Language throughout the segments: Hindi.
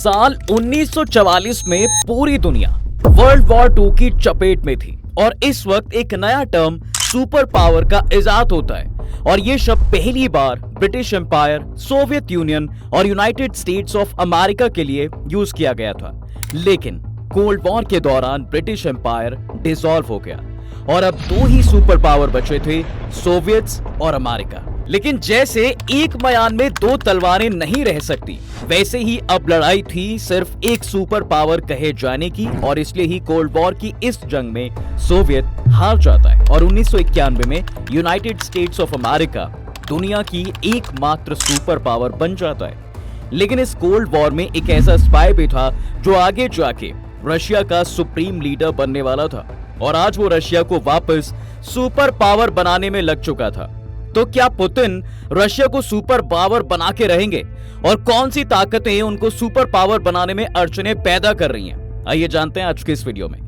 साल 1944 में पूरी दुनिया वर्ल्ड वॉर 2 की चपेट में थी और इस वक्त एक नया टर्म सुपर पावर का इजाद होता है और ये शब्द पहली बार ब्रिटिश एम्पायर, सोवियत यूनियन और यूनाइटेड स्टेट्स ऑफ अमेरिका के लिए यूज किया गया था। लेकिन कोल्ड वॉर के दौरान ब्रिटिश एम्पायर डिसॉल्व हो गया और अब दो ही सुपर पावर बचे थे, सोवियट्स और अमेरिका। लेकिन जैसे एक मयान में दो तलवारें नहीं रह सकती, वैसे ही अब लड़ाई थी सिर्फ एक सुपर पावर कहे जाने की और इसलिए ही कोल्ड वॉर की इस जंग में सोवियत हार जाता है और 1991 में यूनाइटेड स्टेट्स ऑफ अमेरिका दुनिया की एकमात्र सुपर पावर बन जाता है। लेकिन इस कोल्ड वॉर में एक ऐसा स्पाई भी था जो आगे जाके रशिया का सुप्रीम लीडर बनने वाला था और आज वो रशिया को वापस सुपर पावर बनाने में लग चुका था। तो क्या पुतिन रशिया को सुपर पावर बना के रहेंगे और कौन सी ताकतें उनको सुपर पावर बनाने में अड़चने पैदा कर रही हैं? आइए जानते हैं आज के इस वीडियो में।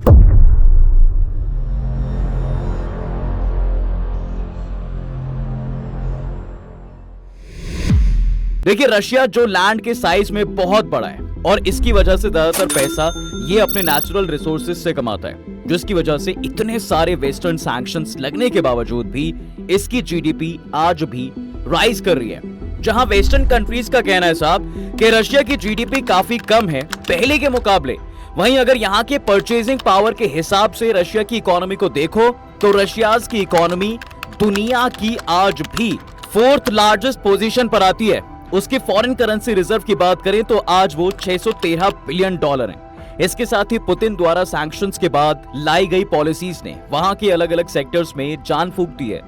देखिए, रशिया जो लैंड के साइज में बहुत बड़ा है और इसकी वजह से ज्यादातर पैसा ये अपने नेचुरल रिसोर्सेज से कमाता है, जिसकी वजह से इतने सारे वेस्टर्न सैंक्शंस लगने के बावजूद भी इसकी जीडीपी आज भी राइज कर रही है। जहां वेस्टर्न कंट्रीज का कहना है साहब कि रशिया की जीडीपी काफी कम है पहले के मुकाबले, वहीं अगर यहां के परचेजिंग पावर के हिसाब से रशिया की इकोनॉमी को देखो तो रशिया की इकोनॉमी दुनिया की आज भी 4th लार्जेस्ट पोजीशन पर आती है। उसके फॉरेन करेंसी रिजर्व की बात करें तो आज वो $613 बिलियन है। इसके साथ ही पुतिन द्वारा सैंक्शंस के बाद लाई गई पॉलिसीज ने वहां के अलग अलग सेक्टर्स में जान फूंक दी है।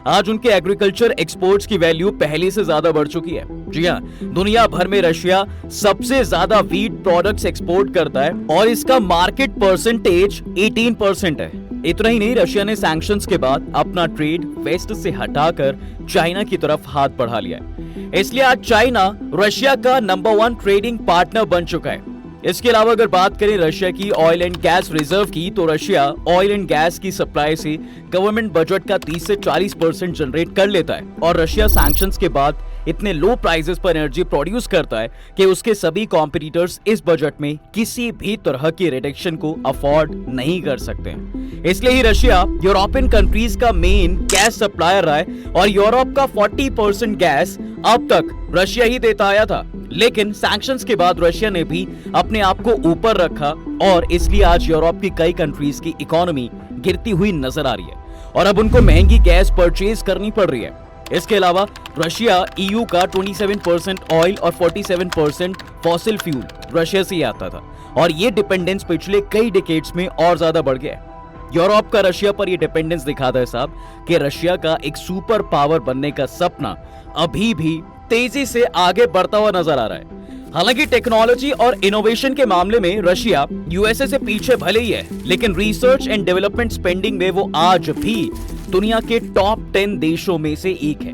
आज उनके एग्रीकल्चर एक्सपोर्ट्स की वैल्यू पहले से ज्यादा बढ़ चुकी है। जी हां, दुनिया भर में रशिया सबसे ज्यादा व्हीट प्रोडक्ट्स एक्सपोर्ट करता है और इसका मार्केट परसेंटेज 18% है। इतना ही नहीं, रशिया ने सैंक्शंस के बाद अपना ट्रेड वेस्ट से हटाकर चाइना की तरफ हाथ बढ़ा लिया है। इसलिए आज चाइना रशिया का नंबर 1 ट्रेडिंग पार्टनर बन चुका है। इसके अलावा अगर बात करें रशिया की ऑयल एंड गैस रिजर्व की तो रशिया ऑयल एंड गैस की सप्लाई से गवर्नमेंट बजट का 30 से 40% जनरेट कर लेता है और रशिया सैंक्शंस के बाद इतने लो प्राइसेस पर एनर्जी प्रोड्यूस करता है कि उसके सभी कॉम्पिटिटर्स इस बजट में किसी भी तरह की रिडक्शन को अफोर्ड नहीं कर सकते हैं। इसलिए ही रशिया यूरोपियन कंट्रीज का मेन गैस सप्लायर रहा है और यूरोप का 40% गैस अब तक रशिया ही देता आया था। लेकिन सैंक्शंस के बाद रशिया ने भी अपने आप को ऊपर रखा और इसलिए आज यूरोप की कई कंट्रीज की इकोनॉमी गिरती हुई नजर आ रही है और अब उनको महंगी गैस परचेज करनी पड़ रही है। इसके अलावा रशिया ईयू का 27% ऑयल और 47% फॉसिल फ्यूल रशिया से ही आता था और ये डिपेंडेंस पिछले कई डिकेड्स में और ज्यादा बढ़ गया है। यूरोप का रशिया पर ये डिपेंडेंस दिखाता है साहब कि रशिया का एक सुपर पावर बनने का सपना अभी भी तेजी से आगे बढ़ता हुआ नजर आ रहा है। हालांकि टेक्नोलॉजी और इनोवेशन के मामले में रशिया यूएसए से पीछे भले ही है, लेकिन रिसर्च एंड डेवलपमेंट स्पेंडिंग में वो आज भी दुनिया के टॉप 10 देशों में से एक है।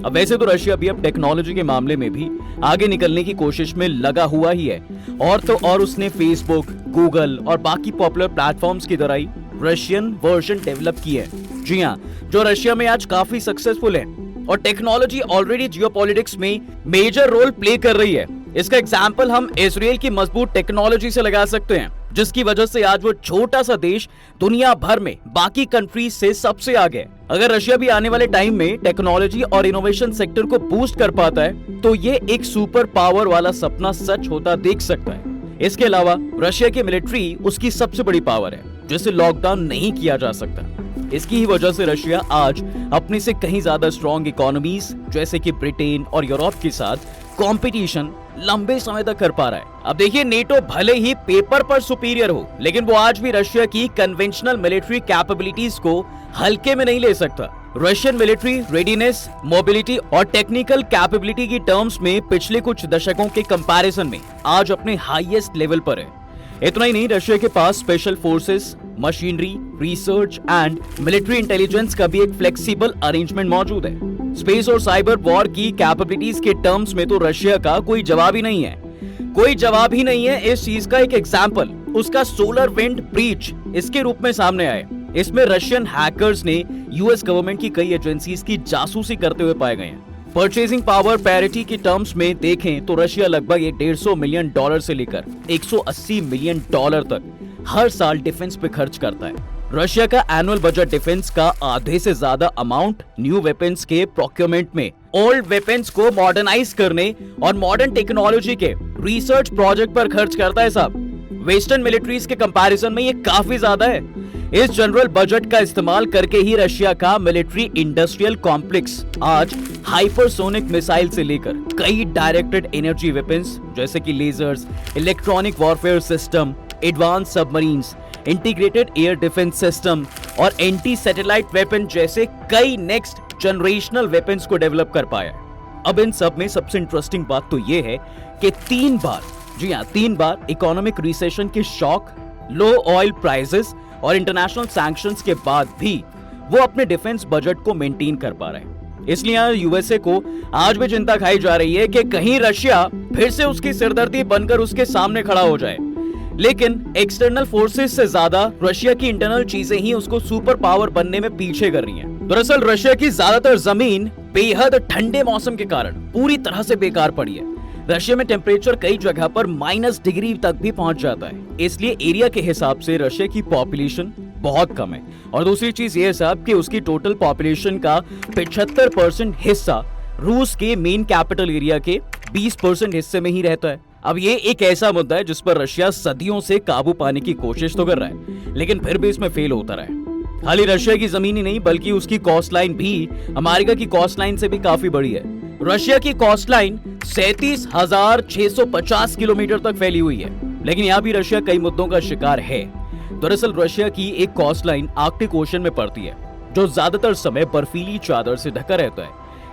अब वैसे तो रशिया भी अब टेक्नोलॉजी के मामले में भी आगे निकलने की कोशिश में लगा हुआ ही है और तो और उसने फेसबुक, गूगल और बाकी पॉपुलर प्लेटफॉर्म्स की तरह ही रशियन वर्जन डेवलप की है। जी हाँ, जो रशिया में आज काफी सक्सेसफुल है और टेक्नोलॉजी ऑलरेडी जियोपॉलिटिक्स में मेजर रोल प्ले कर रही है। इसका एग्जाम्पल हम इजराइल की मजबूत टेक्नोलॉजी से लगा सकते हैं, जिसकी वजह से आज वो छोटा सा देश दुनिया भर में बाकी कंट्रीज से सबसे आगे है। अगर रशिया भी आने वाले टाइम में टेक्नोलॉजी और इनोवेशन सेक्टर को बूस्ट कर पाता है तो ये एक सुपर पावर वाला सपना सच होता देख सकता है। इसके अलावा रशिया की मिलिट्री उसकी सबसे बड़ी पावर है, जिसे लॉकडाउन नहीं किया जा सकता। इसकी ही वजह से रशिया आज अपने से कहीं ज्यादा स्ट्रॉन्ग इकोनॉमीज जैसे कि ब्रिटेन और यूरोप के साथ कंपटीशन लंबे समय तक कर पा रहा है। अब देखिए, नेटो भले ही पेपर पर सुपीरियर हो, लेकिन वो आज भी रशिया की कन्वेंशनल मिलिट्री कैपेबिलिटीज को हल्के में नहीं ले सकता। रशियन मिलिट्री रेडीनेस, मोबिलिटी और टेक्निकल कैपेबिलिटी की टर्म्स में पिछले कुछ दशकों के कंपैरिजन में आज अपने हाईएस्ट लेवल पर है। इतना ही नहीं, रशिया के पास special forces, machinery, research and military intelligence का भी एक फ्लेक्सिबल अरेंजमेंट मौजूद है। स्पेस और साइबर वॉर की कैपेबिलिटीज के टर्म्स में तो रशिया का कोई जवाब ही नहीं है। कोई जवाब ही नहीं है। इस चीज का एक एग्जाम्पल उसका सोलर विंड ब्रीच इसके रूप में सामने आए। इसमें रशियन हैकर्स ने यूएस गवर्नमेंट की कई एजेंसीज की जासूसी करते हुए पाए गए हैं। परचेजिंग पावर पैरिटी की टर्म्स में देखें तो रशिया लगभग $150 मिलियन से लेकर $180 मिलियन तक हर साल डिफेंस पे खर्च करता है। रशिया का एनुअल बजट डिफेंस का आधे से ज्यादा अमाउंट न्यू वेपन्स के प्रोक्योरमेंट में, ओल्ड वेपन्स को मॉडर्नाइज करने और मॉडर्न टेक्नोलॉजी के रिसर्च प्रोजेक्ट पर खर्च करता है साहब। वेस्टर्न मिलिट्रीज के कंपैरिजन में ये काफी ज्यादा है। इस जनरल बजट का इस्तेमाल करके ही रशिया का मिलिट्री इंडस्ट्रियल कॉम्प्लेक्स आज हाइपरसोनिक मिसाइल से लेकर कई डायरेक्टेड एनर्जी वेपन्स जैसे कि lasers, electronic warfare system, advance submarines, integrated air defence system और एंटी सैटेलाइट वेपन जैसे कई नेक्स्ट जनरेशनल वेपन्स को डेवलप कर पाया। अब इन सब में सबसे इंटरेस्टिंग बात तो ये है कि 3 बार इकोनॉमिक रिसेशन के शॉक, लो ऑयल प्राइसेस और इंटरनेशनल सैंक्शंस के बाद भी वो अपने डिफेंस बजट को मेंटेन कर पा रहे हैं। इसलिए यूएसए को आज भी चिंता खाई जा रही है कि कहीं रशिया फिर से उसकी सिरदर्दी बनकर उसके सामने खड़ा हो जाए। लेकिन एक्सटर्नल फोर्सेस से ज्यादा रशिया की इंटरनल चीजें ही उसको सुपर पावर बनने में पीछे कर रही हैं। दरअसल रशिया की ज्यादातर जमीन बेहद ठंडे मौसम के कारण पूरी तरह से बेकार पड़ी है। रशिया में टेम्परेचर कई जगह पर -डिग्री तक भी पहुंच जाता है। इसलिए एरिया के हिसाब से रशिया की पॉपुलेशन बहुत कम है। और दूसरी चीज ये साहब कि उसकी टोटल पॉपुलेशन का 75% हिस्सा रूस के मेन कैपिटल एरिया के 20% हिस्से में ही रहता है। अब ये एक ऐसा मुद्दा है जिस पर रशिया सदियों से काबू पाने की कोशिश तो कर रहा है, लेकिन फिर भी इसमें फेल होता रहा है। खाली रशिया की जमीन ही नहीं बल्कि उसकी कॉस्ट लाइन भी अमेरिका की कॉस्ट लाइन से भी काफी बड़ी है। रशिया की कॉस्ट लाइन 37,650 किलोमीटर तक फैली हुई है, लेकिन यहाँ भी रशिया कई मुद्दों का शिकार है। दरअसल रशिया की एक कॉस्ट लाइन आर्कटिक ओशन में पड़ती है, जो ज्यादातर समय बर्फीली चादर से ढका रहता है।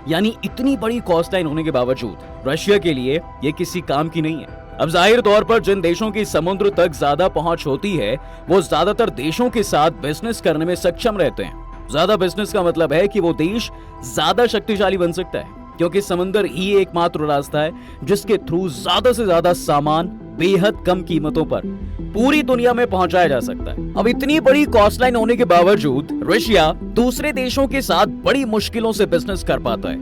यानी इतनी बड़ी कॉस्ट लाइन होने के बावजूद रशिया के लिए ये किसी काम की नहीं है। अब जाहिर तौर पर जिन देशों की समुद्र तक ज्यादा पहुंच होती है वो ज्यादातर देशों के साथ बिजनेस करने में सक्षम रहते हैं। ज्यादा बिजनेस का मतलब है कि वो देश ज्यादा शक्तिशाली बन सकता है, क्योंकि समुद्र ही एकमात्र रास्ता है जिसके थ्रू ज्यादा से ज्यादा सामान बेहद कम कीमतों पर पूरी दुनिया में पहुंचाया जा सकता है। अब इतनी बड़ी कॉस्ट लाइन होने के बावजूद रशिया दूसरे देशों के साथ बड़ी मुश्किलों से बिजनेस कर पाता है।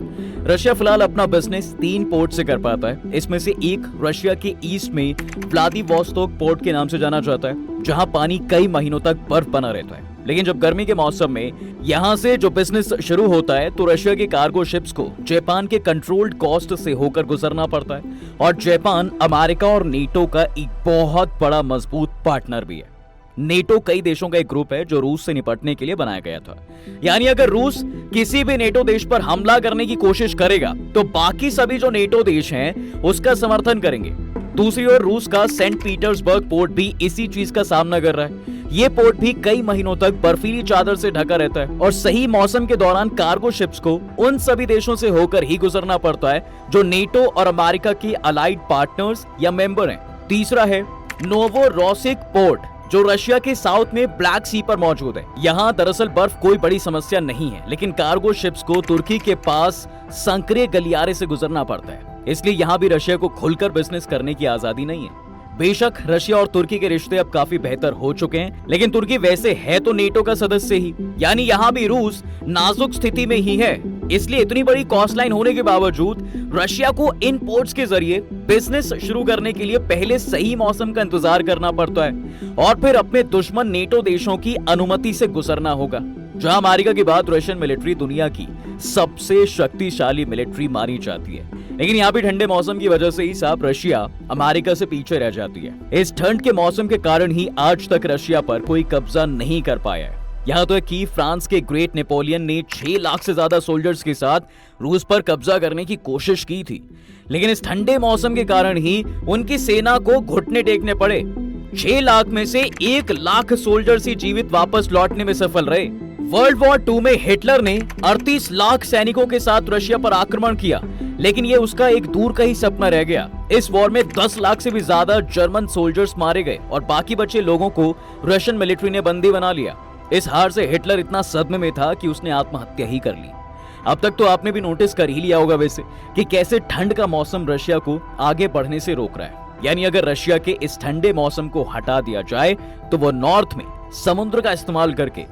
रशिया फिलहाल अपना बिजनेस 3 पोर्ट से कर पाता है। इसमें से एक रशिया के ईस्ट में व्लादिवोस्तोक पोर्ट के नाम से जाना जाता है, जहां पानी कई महीनों तक बर्फ बना रहता है। लेकिन जब गर्मी के मौसम में यहाँ से जो बिजनेस शुरू होता है तो रशिया के कार्गो शिप्स को जापान के कंट्रोल्ड कोस्ट से होकर गुजरना पड़ता है। और जापान अमेरिका और नेटो का एक बहुत बड़ा मजबूत पार्टनर भी है। नेटो कई देशों का एक ग्रुप है जो रूस से निपटने के लिए बनाया गया था। यानी अगर रूस किसी भी नेटो देश पर हमला करने की कोशिश करेगा तो बाकी सभी जो नेटो देश हैं उसका समर्थन करेंगे। दूसरी ओर रूस का सेंट पीटर्सबर्ग पोर्ट भी इसी चीज का सामना कर रहा है। ये पोर्ट भी कई महीनों तक बर्फीली चादर से ढका रहता है और सही मौसम के दौरान कार्गो शिप्स को उन सभी देशों से होकर ही गुजरना पड़ता है जो नेटो और अमेरिका की अलाइड पार्टनर्स या मेंबर हैं। तीसरा है नोवोरोसिक पोर्ट, जो रशिया के साउथ में ब्लैक सी पर मौजूद है। यहाँ दरअसल बर्फ कोई बड़ी समस्या नहीं है, लेकिन कार्गो शिप्स को तुर्की के पास संकरे गलियारे से गुजरना पड़ता है। इसलिए यहाँ भी रशिया को खुलकर बिजनेस करने की आजादी नहीं है। बेशक रशिया और तुर्की के रिश्ते अब काफी बेहतर हो चुके हैं, लेकिन तुर्की वैसे है तो नेटो का सदस्य ही, यानी यहाँ भी रूस नाजुक स्थिति में ही है। इसलिए इतनी बड़ी कॉस्ट लाइन होने के बावजूद रशिया को इन पोर्ट्स के जरिए बिजनेस शुरू करने के लिए पहले सही मौसम का इंतजार करना पड़ता है और फिर अपने दुश्मन नेटो देशों की अनुमति से गुजरना होगा। जहां अमेरिका के बाद रशियन मिलिट्री दुनिया की सबसे शक्तिशाली मिलिट्री मानी जाती है, लेकिन यहाँ भी ठंडे मौसम की वजह से ही साफ रशिया अमेरिका से पीछे रह जाती है। इस ठंड के मौसम के कारण ही आज तक रशिया पर कोई कब्जा नहीं कर पाया है। यहाँ तो कि फ्रांस के ग्रेट नेपोलियन ने 6 लाख से ज्यादा सोल्जर्स के साथ रूस पर कब्जा करने की कोशिश की थी, लेकिन इस ठंडे मौसम के कारण ही उनकी सेना को घुटने टेकने पड़े। 6 लाख में से 1 लाख सोल्जर्स ही जीवित वापस लौटने में सफल रहे। वर्ल्ड वॉर 2 में हिटलर ने 38 लाख सैनिकों के साथ रशिया पर आक्रमण किया, लेकिन ये उसका एक दूर का ही सपना रह गया। इस वॉर में 10 लाख से भी ज्यादा जर्मन सोल्जर्स मारे गए और बाकी बचे लोगों को रशियन मिलिट्री ने बंदी बना लिया। इस हार से हिटलर इतना सदमे में था कि उसने आत्महत्या ही कर ली। अब तक तो आपने भी नोटिस कर ही लिया होगा वैसे कि कैसे ठंड का मौसम रशिया को आगे बढ़ने से रोक रहा है। यानी अगर रशिया के इस ठंडे मौसम को हटा दिया जाए तो वो नॉर्थ में समुद्र का इस्तेमाल करके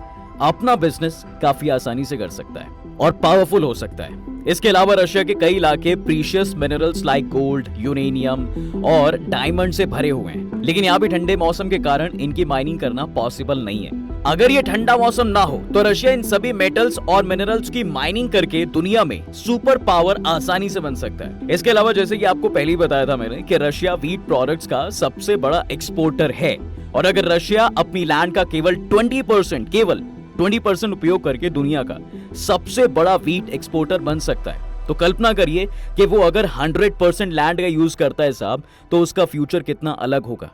अपना बिजनेस काफी आसानी से कर सकता है और पावरफुल हो सकता है। इसके अलावा रशिया के कई इलाके precious minerals like gold, uranium और डायमंड से भरे हुए हैं, लेकिन यहाँ भी ठंडे मौसम के कारण इनकी माइनिंग करना पॉसिबल नहीं है। अगर ये ठंडा मौसम ना हो तो रशिया इन सभी मेटल्स और मिनरल्स की माइनिंग करके दुनिया में सुपर पावर आसानी से बन सकता है। इसके अलावा जैसे कि आपको पहले ही बताया था मैंने कि रशिया व्हीट प्रोडक्ट्स का सबसे बड़ा एक्सपोर्टर है, और अगर रशिया अपनी लैंड का केवल 20% उपयोग करके दुनिया का सबसे बड़ा व्हीट एक्सपोर्टर बन सकता है, तो कल्पना करिए कि वो अगर 100% लैंड का यूज करता है साहब, तो उसका फ्यूचर कितना अलग होगा।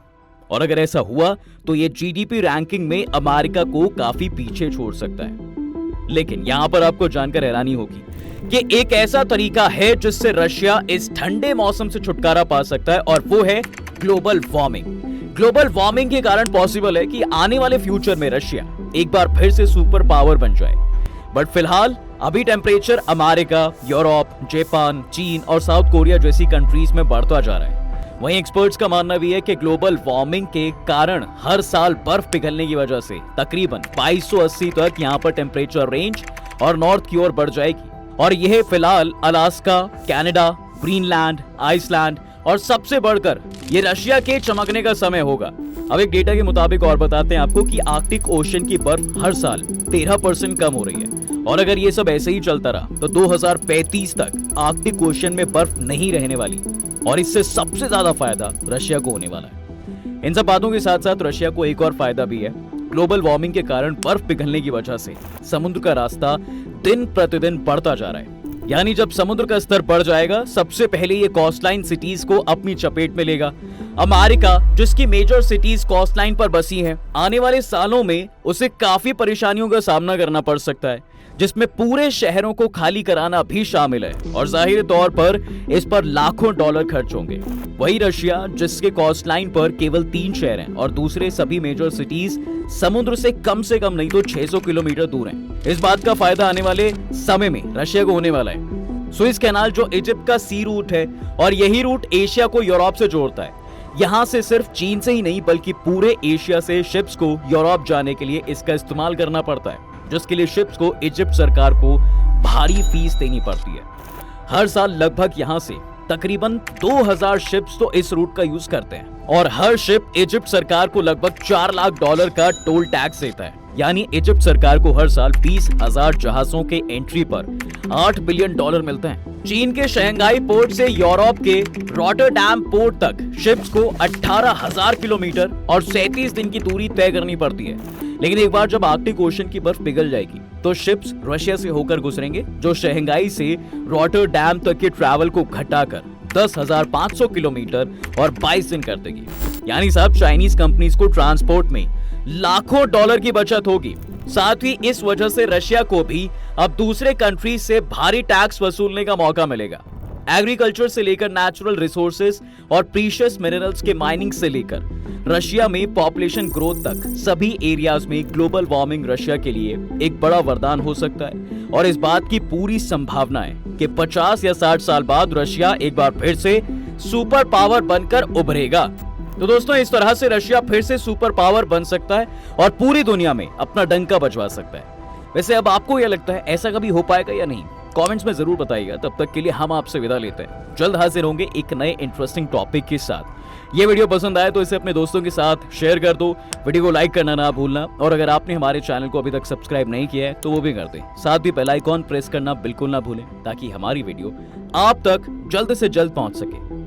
और अगर ऐसा हुआ तो ये जीडीपी रैंकिंग में अमेरिका को काफी पीछे छोड़ सकता है। लेकिन यहां पर आपको जानकर हैरानी होगी कि एक ऐसा तरीका है जिससे रशिया इस ठंडे मौसम से छुटकारा पा सकता है, और वो है ग्लोबल वार्मिंग। ग्लोबल वार्मिंग के कारण पॉसिबल है कि आने वाले फ्यूचर में रशिया एक बार फिर से सुपर पावर बन जाए। बट फिलहाल अभी टेम्परेचर अमेरिका, यूरोप, जापान, चीन और साउथ कोरिया जैसी कंट्रीज में बढ़ता जा रहा है। वहीं एक्सपर्ट्स का मानना भी है कि ग्लोबल वार्मिंग के कारण हर साल बर्फ पिघलने की वजह से तकरीबन 2280 तक यहाँ पर टेम्परेचर रेंज और नॉर्थ की ओर बढ़ जाएगी। और यह फिलहाल अलास्का, कनाडा, ग्रीनलैंड, आइसलैंड और सबसे बढ़कर ये रशिया के चमकने का समय होगा। अब एक डेटा के मुताबिक और बताते हैं आपको कि आर्कटिक ओशन की बर्फ हर साल 13% कम हो रही है, और अगर ये सब ऐसे ही चलता रहा तो 2035 तक आर्कटिक ओशन में बर्फ नहीं रहने वाली, और इससे सबसे ज्यादा फायदा रशिया को होने वाला है। इन सब बातों के साथ साथ रशिया को एक और फायदा भी है। ग्लोबल वार्मिंग के कारण बर्फ पिघलने की वजह से समुद्र का रास्ता दिन प्रतिदिन बढ़ता जा रहा है, यानी जब समुद्र का स्तर बढ़ जाएगा, सबसे पहले ये कोस्टलाइन सिटीज को अपनी चपेट में लेगा। अमेरिका, जिसकी मेजर सिटीज कोस्टलाइन पर बसी हैं, आने वाले सालों में उसे काफी परेशानियों का सामना करना पड़ सकता है, जिसमें पूरे शहरों को खाली कराना भी शामिल है, और जाहिर तौर पर इस पर लाखों डॉलर खर्च होंगे। वही रशिया, जिसके कोस्टलाइन पर केवल 3 शहर हैं और दूसरे सभी मेजर सिटीज समुद्र से कम नहीं तो 600 किलोमीटर दूर हैं। इस बात का फायदा आने वाले समय में रशिया को होने वाला है। सुएज कैनाल जो इजिप्ट का सी रूट है, और यही रूट एशिया को यूरोप से जोड़ता है। यहाँ से सिर्फ चीन से ही नहीं बल्कि पूरे एशिया से शिप्स को यूरोप जाने के लिए इसका इस्तेमाल करना पड़ता है, जिसके लिए शिप्स को इजिप्ट सरकार को भारी फीस देनी पड़ती है। हर साल लगभग यहाँ से तकरीबन 2000 शिप्स तो इस रूट का यूज करते हैं, और हर शिप इजिप्ट सरकार को लगभग $4 लाख का टोल टैक्स देता है। यानी इजिप्ट सरकार को हर साल 20,000 जहाजों के एंट्री पर $8 बिलियन मिलते हैं। चीन के शंघाई पोर्ट से यूरोप के रॉटरडैम पोर्ट तक शिप्स को 18,000 किलोमीटर और 37 दिन की दूरी तय करनी पड़ती है। लेकिन एक बार जब आर्कटिक ओशन की बर्फ पिघल जाएगी तो शिप्स रशिया से होकर गुजरेंगे, जो शंघाई से रॉटरडैम तक के ट्रैवल को घटाकर 10,500 किलोमीटर और 22 दिन कर देगी। यानी साहब चाइनीज कंपनीज को ट्रांसपोर्ट में लाखों डॉलर की बचत होगी। साथ ही इस वजह से रशिया को भी अब दूसरे कंट्रीज से भारी टैक्स वसूलने का मौका मिलेगा। एग्रीकल्चर से लेकर नेचुरल रिसोर्सेज और प्रीशियस मिनरल्स के माइनिंग से लेकर रशिया में पॉपुलेशन ग्रोथ तक सभी एरियाज में ग्लोबल वार्मिंग रशिया के लिए एक बड़ा वरदान हो सकता है, और इस बात की पूरी संभावना है कि 50 या 60 साल बाद रशिया एक बार फिर से सुपर पावर बनकर उभरेगा। तो दोस्तों, इस तरह से रशिया फिर से सुपर पावर बन सकता है और पूरी दुनिया में अपना डंका बजवा सकता है। वैसे अब आपको क्या लगता है, ऐसा कभी हो पाएगा या नहीं? कमेंट्स में जरूर बताइएगा। तब तक के लिए हम आपसे विदा लेते हैं। जल्द हाजिर होंगे एक नए इंटरेस्टिंग टॉपिक के साथ। ये वीडियो पसंद आए तो इसे अपने दोस्तों के साथ शेयर कर दो, वीडियो को लाइक करना ना भूलना, और अगर आपने हमारे चैनल को अभी तक सब्सक्राइब नहीं किया है तो वो भी कर दें। साथ ही बेल आइकॉन प्रेस करना बिल्कुल ना भूलें, ताकि हमारी वीडियो आप तक जल्द से जल्द पहुंच सके।